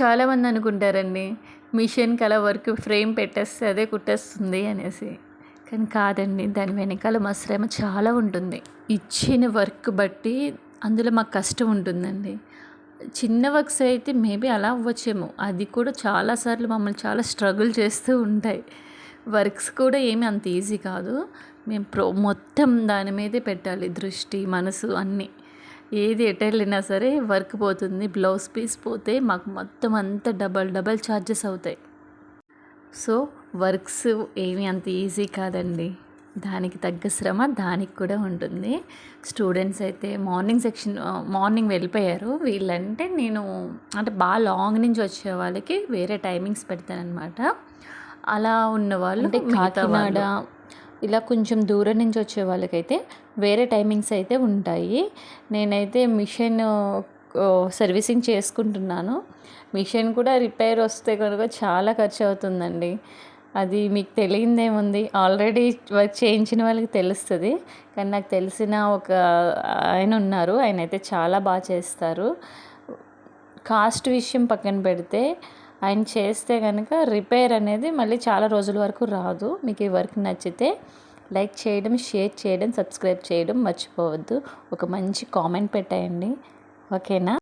చాలామంది అనుకుంటారండి మిషన్కి అలా వర్క్ ఫ్రేమ్ పెట్టేస్తే అదే కుట్టేస్తుంది అనేసి. కానీ కాదండి, దాని వెనకాల మా శ్రమ చాలా ఉంటుంది. ఇచ్చిన వర్క్ బట్టి అందులో మాకు కష్టం ఉంటుందండి. చిన్న వర్క్స్ అయితే మేబీ అలా అవ్వచ్చేమో, అది కూడా చాలాసార్లు మమ్మల్ని చాలా స్ట్రగుల్ చేస్తూ ఉంటాయి. వర్క్స్ కూడా ఏమీ అంత ఈజీ కాదు. మేము మొత్తం దాని మీదే పెట్టాలి దృష్టి, మనసు అన్నీ. ఏది ఎటెళ్ళినా సరే వర్క్ పోతుంది, బ్లౌజ్ పీస్ పోతే మాకు మొత్తం అంతా డబల్ ఛార్జెస్ అవుతాయి. సో వర్క్స్ ఏమీ అంత ఈజీ కాదండి. దానికి తగ్గ శ్రమ దానికి కూడా ఉంటుంది. స్టూడెంట్స్ అయితే మార్నింగ్ వెళ్ళిపోయారు. వీళ్ళంటే నేను అంటే బాగా లాంగ్ నుంచి వచ్చే వాళ్ళకి వేరే టైమింగ్స్ పెడతానన్నమాట. అలా ఉన్నవాళ్ళు అంటే కాకినాడ ఇలా కొంచెం దూరం నుంచి వచ్చే వాళ్ళకైతే వేరే టైమింగ్స్ అయితే ఉంటాయి. నేనైతే మిషన్ సర్వీసింగ్ చేసుకుంటున్నాను. మిషన్ కూడా రిపేర్ వస్తే కనుక చాలా ఖర్చు అవుతుందండి. అది మీకు తెలియదేముంది, ఆల్రెడీ వర్క్ చేయించిన వాళ్ళకి తెలుస్తుంది. కానీ నాకు తెలిసిన ఒక ఆయన ఉన్నారు, ఆయన అయితే చాలా బాగా చేస్తారు. కాస్ట్ విషయం పక్కన పెడితే ఆయన చేస్తే కనుక రిపేర్ అనేది మళ్ళీ చాలా రోజుల వరకు రాదు. మీకు ఈ వర్క్ నచ్చితే లైక్ చేయడం, షేర్ చేయడం, సబ్స్క్రైబ్ చేయడం మర్చిపోవద్దు. ఒక మంచి కామెంట్ పెట్టేయండి, ఓకేనా?